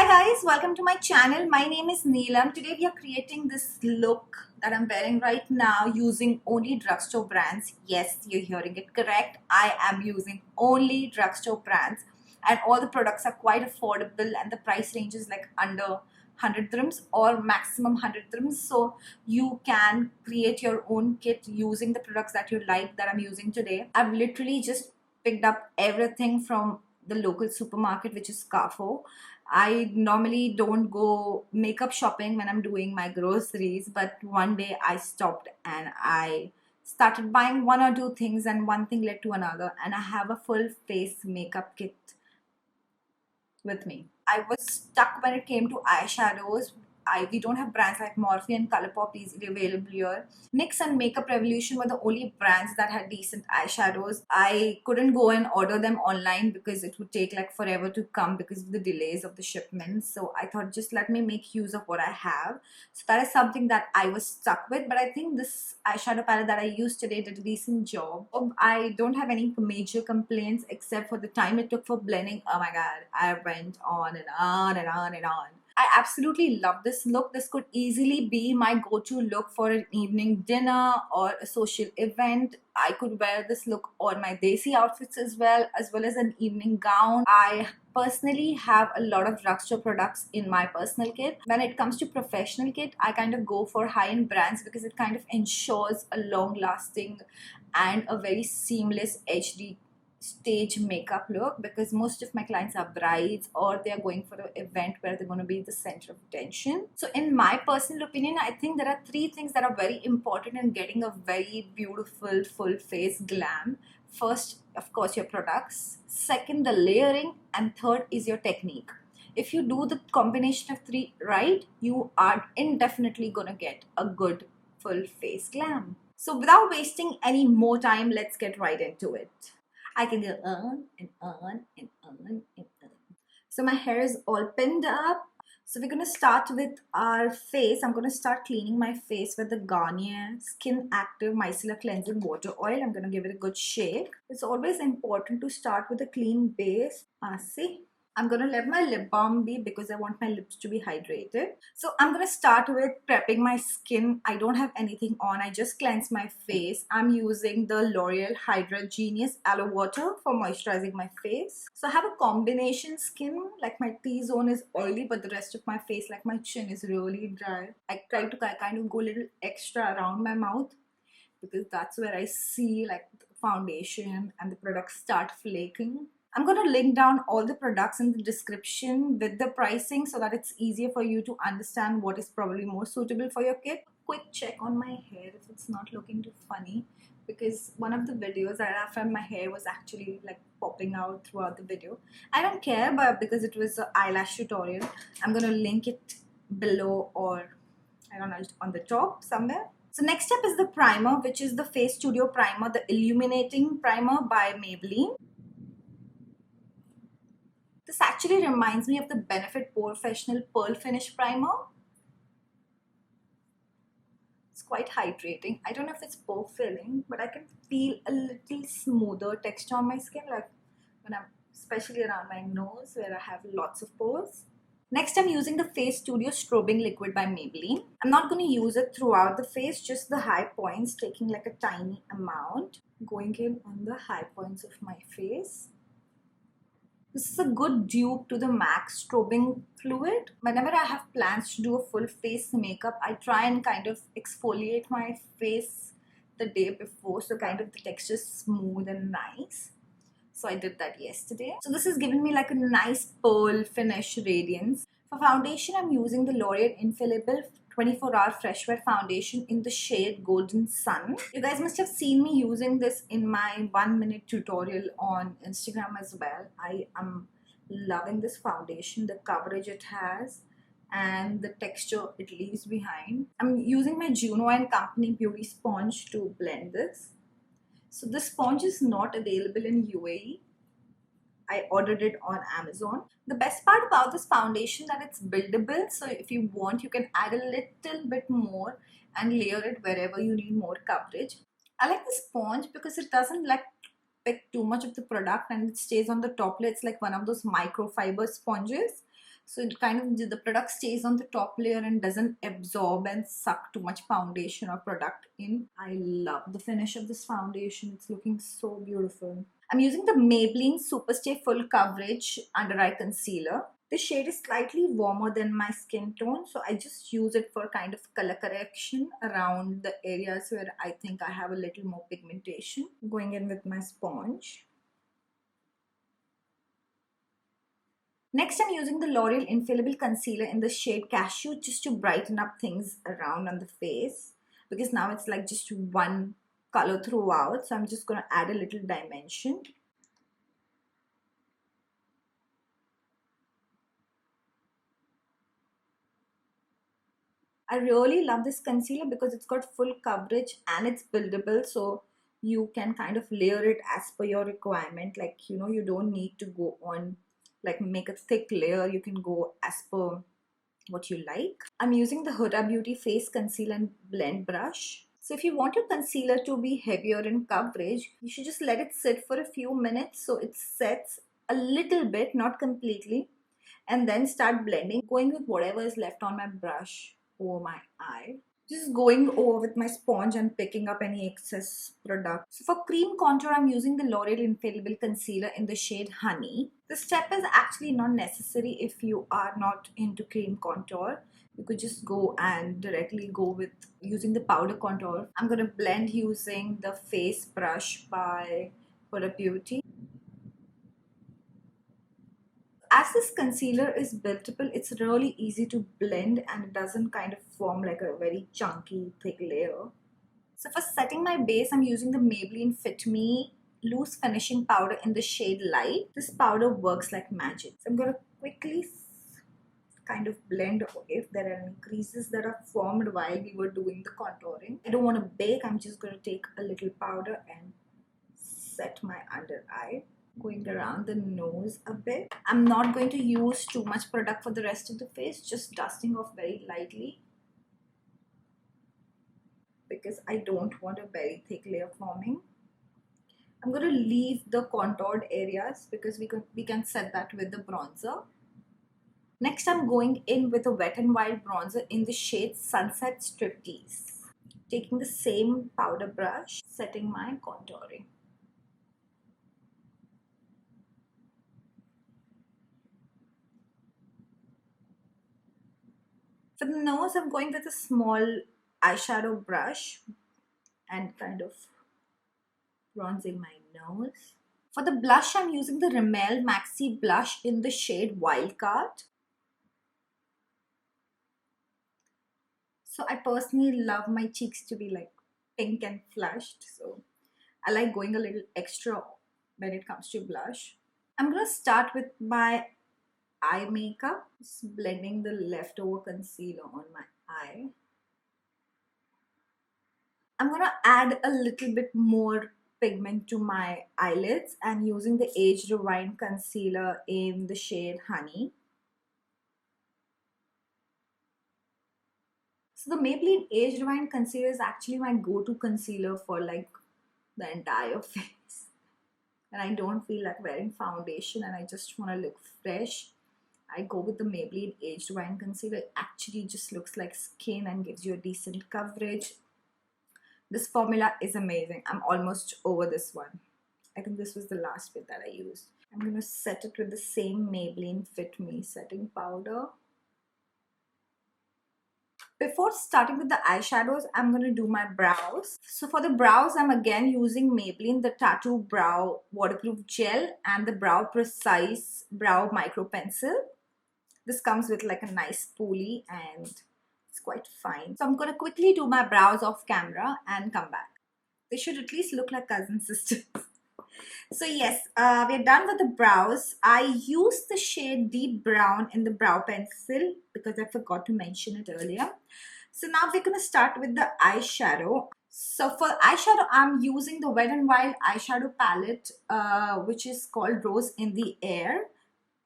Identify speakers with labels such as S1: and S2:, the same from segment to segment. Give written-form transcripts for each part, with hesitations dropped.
S1: guys, welcome to my channel. My name is Neelam. Today we are creating this look that I'm wearing right now using only drugstore brands. Yes, you're hearing it correct. I am using only drugstore brands and all the products are quite affordable and the price range is like under 100 dirhams or maximum 100 dirhams. So you can create your own kit using the products that you like that I'm using today. I've literally just picked up everything from the local supermarket, which is Carrefour. I normally don't go makeup shopping when I'm doing my groceries, but one day I stopped and I started buying one or two things, and one thing led to another, and I have a full face makeup kit with me. I was stuck when it came to eyeshadows. We don't have brands like Morphe and Colourpop easily available here. NYX and Makeup Revolution were the only brands that had decent eyeshadows. I couldn't go and order them online because it would take like forever to come because of the delays of the shipments. So I thought just let me make use of what I have. So that is something that I was stuck with. But I think this eyeshadow palette that I used today did a decent job. I don't have any major complaints except for the time it took for blending. Oh my god, I went on and on and on and on. I absolutely love this look. This could easily be my go-to look for an evening dinner or a social event. I could wear this look on my desi outfits as well as an evening gown. I personally have a lot of drugstore products in my personal kit. When it comes to professional kit, I kind of go for high-end brands because it kind of ensures a long-lasting and a very seamless HD stage makeup look, because most of my clients are brides or they are going for an event where they're going to be the center of attention. So in my personal opinion, I think there are three things that are very important in getting a very beautiful full face glam. First, of course, your products. Second, the layering. And third is your technique. If you do the combination of three right, you are indefinitely going to get a good full face glam. So without wasting any more time, let's get right into it. I can go on and on and on and on. So my hair is all pinned up. So we're going to start with our face. I'm going to start cleaning my face with the Garnier SkinActive Micellar Cleansing Water Oil. I'm going to give it a good shake. It's always important to start with a clean base. See? I'm going to let my lip balm be because I want my lips to be hydrated. So I'm going to start with prepping my skin. I don't have anything on. I just cleanse my face. I'm using the L'Oreal Hydra Genius Aloe Water for moisturizing my face. So I have a combination skin. Like my T-zone is oily, but the rest of my face, like my chin, is really dry. I try to kind of go a little extra around my mouth because that's where I see like the foundation and the products start flaking. I'm going to link down all the products in the description with the pricing so that it's easier for you to understand what is probably more suitable for your kit. Quick check on my hair if it's not looking too funny, because one of the videos that I found my hair was actually like popping out throughout the video. I don't care, but because it was an eyelash tutorial, I'm going to link it below or I don't know, on the top somewhere. So next step is the primer, which is the Face Studio Primer, the Illuminating Primer by Maybelline. This actually reminds me of the Benefit Professional Pearl Finish Primer. It's quite hydrating. I don't know if it's pore filling, but I can feel a little smoother texture on my skin, like when I'm, especially around my nose where I have lots of pores. Next, I'm using the Face Studio Strobing Liquid by Maybelline. I'm not going to use it throughout the face, just the high points, taking like a tiny amount, going in on the high points of my face. This is a good dupe to the MAC Strobing fluid. Whenever I have plans to do a full face makeup, I try and kind of exfoliate my face the day before, so kind of the texture is smooth and nice. So I did that yesterday. So this is giving me like a nice pearl finish radiance. For foundation, I'm using the L'Oreal Infallible 24-hour Fresh Wear Foundation in the shade Golden Sun. You guys must have seen me using this in my 1-minute tutorial on Instagram as well. I am loving this foundation, the coverage it has and the texture it leaves behind. I'm using my Juno & Company Beauty Sponge to blend this. So this sponge is not available in UAE. I ordered it on Amazon. The best part about this foundation that it's buildable, so if you want you can add a little bit more and layer it wherever you need more coverage. I like the sponge because it doesn't like pick too much of the product and it stays on the top layer. It's like one of those microfiber sponges. So it kind of, the product stays on the top layer and doesn't absorb and suck too much foundation or product in. I love the finish of this foundation. It's looking so beautiful. I'm using the Maybelline Superstay Full Coverage Under Eye Concealer. The shade is slightly warmer than my skin tone, so I just use it for kind of color correction around the areas where I think I have a little more pigmentation. Going in with my sponge. Next, I'm using the L'Oreal Infallible Concealer in the shade Cashew just to brighten up things around on the face, because now it's like just one color throughout, so I'm just going to add a little dimension. I really love this concealer because it's got full coverage and it's buildable, so you can kind of layer it as per your requirement. Like, you know, you don't need to go on like make a thick layer. You can go as per what you like. I'm using the Huda Beauty Face Conceal and Blend brush. So if you want your concealer to be heavier in coverage, you should just let it sit for a few minutes so it sets a little bit, not completely, and then start blending, going with whatever is left on my brush over my eye. Just going over with my sponge and picking up any excess product. So for cream contour, I'm using the L'Oreal Infallible Concealer in the shade Honey. This step is actually not necessary if you are not into cream contour. You could just go and directly go with using the powder contour. I'm going to blend using the face brush by Huda Beauty. As this concealer is buildable, it's really easy to blend and it doesn't kind of form like a very chunky thick layer. So for setting my base, I'm using the Maybelline Fit Me Loose Finishing Powder in the shade Light. This powder works like magic. So I'm going to quickly kind of blend if there are any creases that are formed while we were doing the contouring. I don't want to bake. I'm just going to take a little powder and set my under eye. Going around the nose a bit. I'm not going to use too much product for the rest of the face, just dusting off very lightly because I don't want a very thick layer forming. I'm going to leave the contoured areas because we can set that with the bronzer. Next, I'm going in with a Wet n Wild bronzer in the shade Sunset Striptease. Taking the same powder brush, setting my contouring. For the nose, I'm going with a small eyeshadow brush and kind of bronzing my nose. For the blush, I'm using the RIMMEL Maxi blush in the shade Wildcard. So I personally love my cheeks to be like pink and flushed. So I like going a little extra when it comes to blush. I'm going to start with my eye makeup, just blending the leftover concealer on my eye. I'm going to add a little bit more pigment to my eyelids and using the Age Rewind concealer in the shade Honey. So the Maybelline Age Rewind concealer is actually my go-to concealer for like the entire face. And I don't feel like wearing foundation and I just want to look fresh. I go with the Maybelline Aged Wine Concealer. It actually just looks like skin and gives you a decent coverage. This formula is amazing. I'm almost over this one. I think this was the last bit that I used. I'm going to set it with the same Maybelline Fit Me setting powder. Before starting with the eyeshadows, I'm going to do my brows. So for the brows, I'm again using Maybelline the Tattoo Brow Waterproof Gel and the Brow Precise Brow Micro Pencil. This comes with like a nice spoolie and it's quite fine. So I'm going to quickly do my brows off camera and come back. They should at least look like cousin sisters. So yes, we're done with the brows. I used the shade Deep Brown in the brow pencil because I forgot to mention it earlier. So now we're going to start with the eyeshadow. So for eyeshadow, I'm using the Wet n Wild eyeshadow palette, which is called Rose in the Air.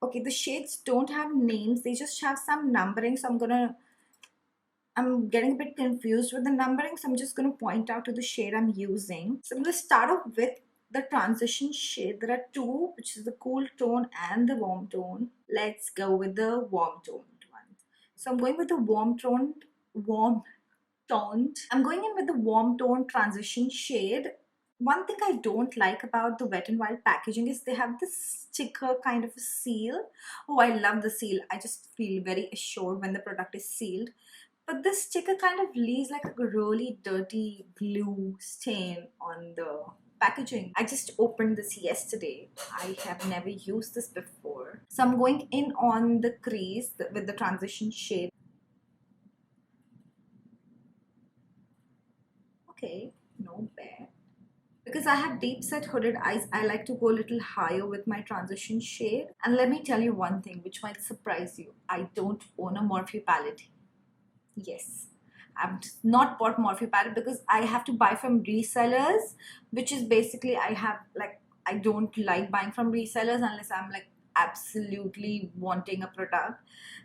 S1: Okay, the shades don't have names, they just have some numbering. So I'm getting a bit confused with the numbering. So I'm just going to point out to the shade I'm using. So I'm going to start off with the transition shade. There are two, which is the cool tone and the warm tone. Let's go with the warm toned one. So I'm going with the warm toned. I'm going in with the warm tone transition shade. One thing I don't like about the Wet n Wild packaging is they have this sticker kind of a seal. Oh, I love the seal. I just feel very assured when the product is sealed. But this sticker kind of leaves like a really dirty blue stain on the packaging. I just opened this yesterday. I have never used this before. So I'm going in on the crease with the transition shade. Okay, no bad. Because I have deep set hooded eyes, I like to go a little higher with my transition shade. And let me tell you one thing which might surprise you. I don't own a Morphe palette. Yes, I've not bought Morphe palette because I have to buy from resellers, which is basically I don't like buying from resellers unless I'm like absolutely wanting a product.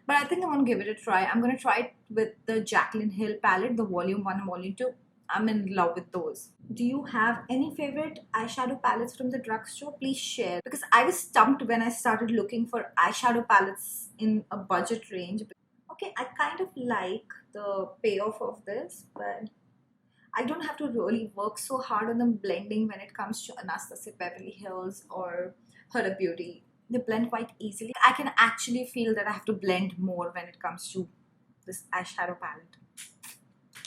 S1: But I think I'm gonna give it a try. I'm gonna try it with the Jaclyn Hill palette, the volume 1 and volume 2. I'm in love with those. Do you have any favorite eyeshadow palettes from the drugstore? Please share. Because I was stumped when I started looking for eyeshadow palettes in a budget range. Okay, I kind of like the payoff of this, but I don't have to really work so hard on the blending when it comes to Anastasia Beverly Hills or Huda Beauty. They blend quite easily. I can actually feel that I have to blend more when it comes to this eyeshadow palette.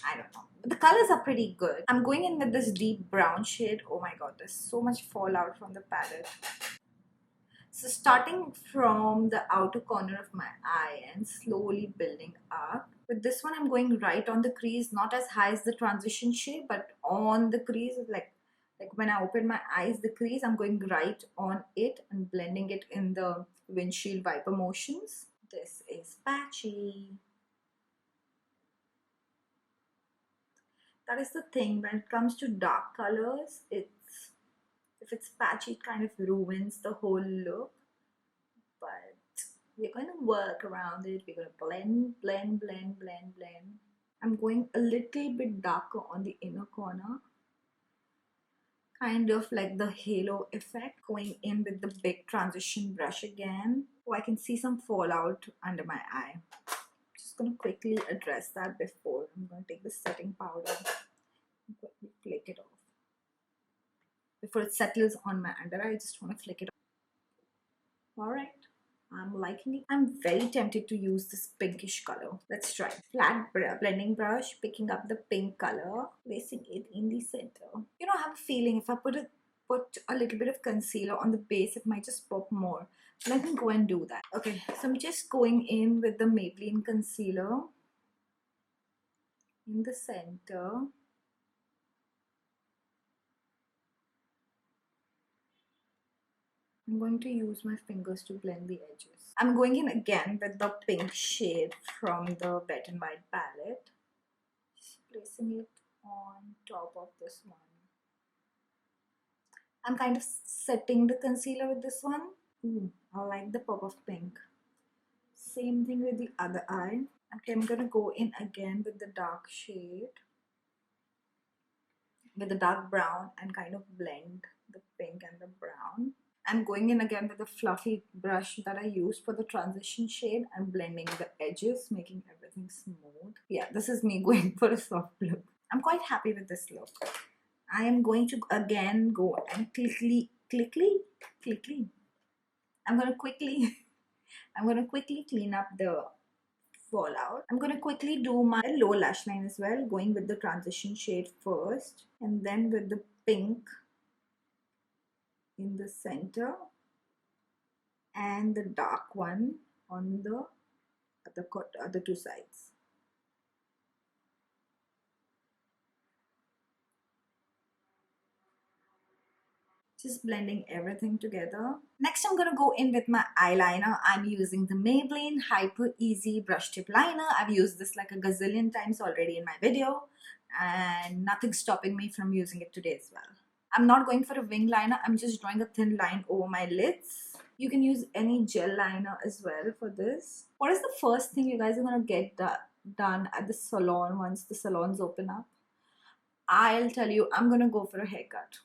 S1: I don't know. But the colors are pretty good. I'm going in with this deep brown shade. Oh my god, there's so much fallout from the palette. So starting from the outer corner of my eye and slowly building up. With this one, I'm going right on the crease, not as high as the transition shade, but on the crease, like when I open my eyes, the crease, I'm going right on it and blending it in the windshield wiper motions. This is patchy. That is the thing, when it comes to dark colors, if it's patchy, it kind of ruins the whole look. But we're going to work around it. We're going to blend, blend, blend, blend, blend. I'm going a little bit darker on the inner corner. Kind of like the halo effect. Going in with the big transition brush again. Oh, I can see some fallout under my eye. Just going to quickly address that before I'm going to take the setting powder and quickly flick it off. Before it settles on my under eye, I just want to flick it off. Alright. I'm liking it. I'm very tempted to use this pinkish color. Let's try. Flat blending brush, picking up the pink color, placing it in the center. You know, I have a feeling if I put a little bit of concealer on the base, it might just pop more. Let me go and do that. Okay, so I'm just going in with the Maybelline concealer in the center. I'm going to use my fingers to blend the edges. I'm going in again with the pink shade from the Wet n Wild palette. Just placing it on top of this one. I'm kind of setting the concealer with this one. Ooh, I like the pop of pink. Same thing with the other eye. Okay, I'm going to go in again with the dark shade. With the dark brown and kind of blend the pink and the brown. I'm going in again with a fluffy brush that I used for the transition shade and blending the edges, making everything smooth. Yeah, this is me going for a soft look. I'm quite happy with this look. I am going to again go and quickly. I'm going to quickly clean up the fallout. I'm going to quickly do my lower lash line as well, going with the transition shade first and then with the pink in the center and the dark one on the other two sides. Just blending everything together. Next, I'm going to go in with my eyeliner. I'm using the Maybelline Hyper Easy Brush Tip Liner. I've used this like a gazillion times already in my video and nothing's stopping me from using it today as well. I'm not going for a wing liner. I'm just drawing a thin line over my lids. You can use any gel liner as well for this. What is the first thing you guys are going to get done at the salon once the salons open up? I'll tell you, I'm going to go for a haircut.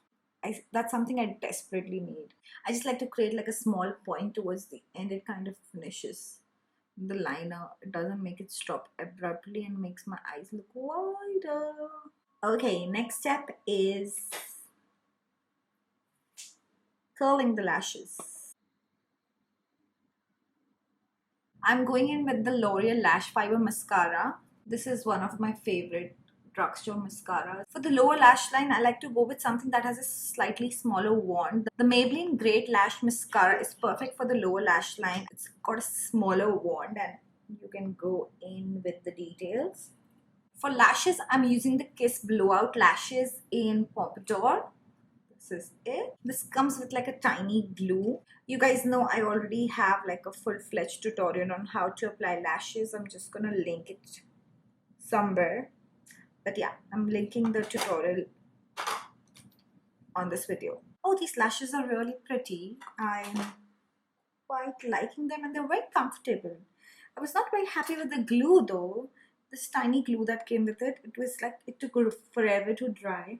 S1: That's something I desperately need. I just like to create like a small point towards the end. It kind of finishes the liner. It doesn't make it stop abruptly and makes my eyes look wider. Okay, next step is curling the lashes. I'm going in with the L'Oreal Lash Fiber Mascara. This is one of my favorite drugstore mascaras. For the lower lash line, I like to go with something that has a slightly smaller wand. The Maybelline Great Lash Mascara is perfect for the lower lash line. It's got a smaller wand and you can go in with the details. For lashes, I'm using the Kiss Blowout Lashes in Pompadour. This is it. This comes with like a tiny glue. You guys know I already have like a full-fledged tutorial on how to apply lashes. I'm just gonna link it somewhere. But yeah, I'm linking the tutorial on this video. Oh, these lashes are really pretty. I'm quite liking them and they're very comfortable. I was not very happy with the glue though. This tiny glue that came with it. It was like, it took forever to dry.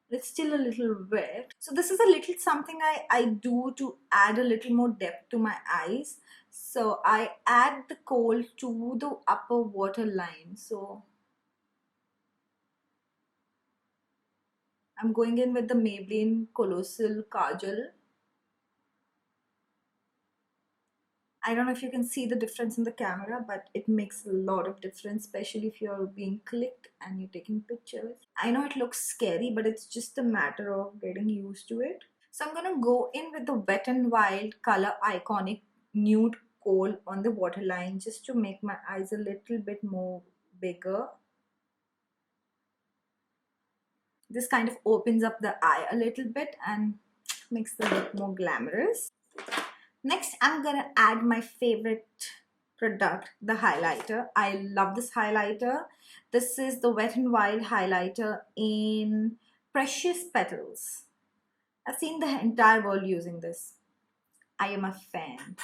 S1: It's still a little wet. So this is a little something I do to add a little more depth to my eyes. So I add the kohl to the upper waterline. So I'm going in with the Maybelline Colossal Kajal. I don't know if you can see the difference in the camera, but it makes a lot of difference, especially if you're being clicked and you're taking pictures. I know it looks scary, but it's just a matter of getting used to it. So I'm gonna go in with the Wet n Wild Color Iconic Nude Kohl on the waterline just to make my eyes a little bit more bigger. This kind of opens up the eye a little bit and makes the look more glamorous. Next, I'm gonna add my favorite product, the highlighter. I love this highlighter. This is the Wet n Wild highlighter in Precious Petals. I've seen the entire world using this. I am a fan.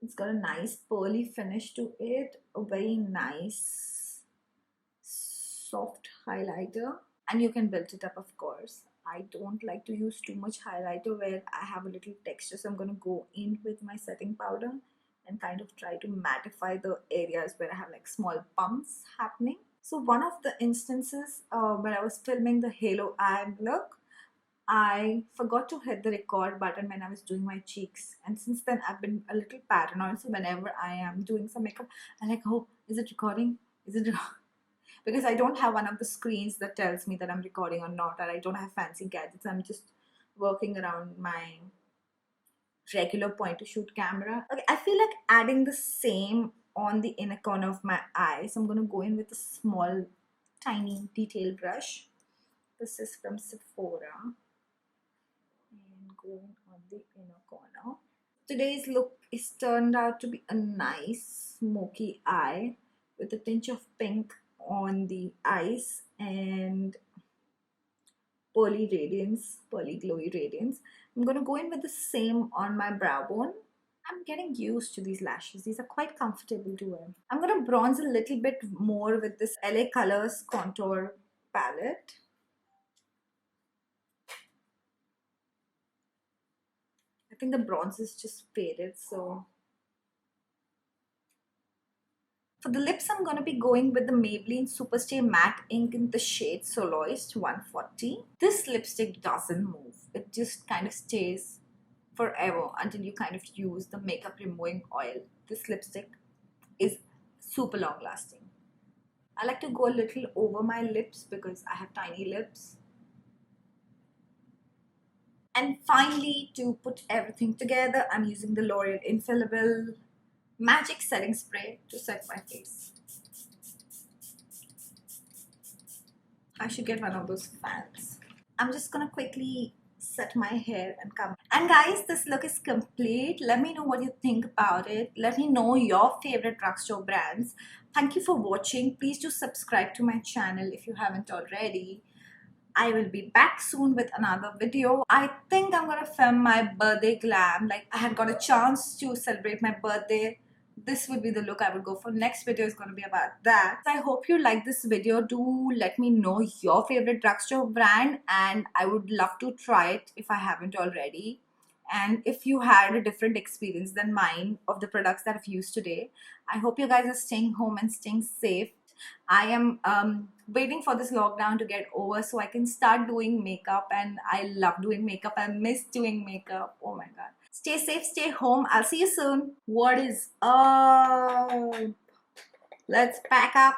S1: It's got a nice pearly finish to it, a very nice soft highlighter, and you can build it up, of course. I don't like to use too much highlighter where I have a little texture, so I'm going to go in with my setting powder and kind of try to mattify the areas where I have like small bumps happening. So one of the instances when I was filming the Halo eye look, I forgot to hit the record button when I was doing my cheeks, and since then I've been a little paranoid. So whenever I am doing some makeup, I'm like, oh, is it recording? Is it because I don't have one of the screens that tells me that I'm recording or not, or I don't have fancy gadgets. I'm just working around my regular point to shoot camera. Okay, I feel like adding the same on the inner corner of my eye. So I'm going to go in with a small, tiny detail brush. This is from Sephora. And going on the inner corner. Today's look is turned out to be a nice smoky eye with a tinge of pink on the eyes and pearly radiance, pearly glowy radiance. I'm going to go in with the same on my brow bone. I'm getting used to these lashes. These are quite comfortable to wear. I'm going to bronze a little bit more with this LA Colors contour palette. I think the bronze is just faded, so for the lips, I'm going to be going with the Maybelline Superstay Matte Ink in the shade Soloist 140. This lipstick doesn't move. It just kind of stays forever until you kind of use the makeup removing oil. This lipstick is super long lasting. I like to go a little over my lips because I have tiny lips. And finally, to put everything together, I'm using the L'Oreal Infallible Magic Setting Spray to set my face. I should get one of those fans. I'm just gonna quickly set my hair and come. And guys, this look is complete. Let me know what you think about it. Let me know your favorite drugstore brands. Thank you for watching. Please do subscribe to my channel if you haven't already. I will be back soon with another video. I think I'm gonna film my birthday glam. Like, I had got a chance to celebrate my birthday this would be the look I would go for. Next video is going to be about that. So I hope you like this video. Do let me know your favorite drugstore brand, and I would love to try it if I haven't already. And if you had a different experience than mine of the products that I've used today, I hope you guys are staying home and staying safe. I am waiting for this lockdown to get over so I can start doing makeup, and I love doing makeup. I miss doing makeup. Oh my god. Stay safe, stay home. I'll see you soon. What is up? Let's pack up.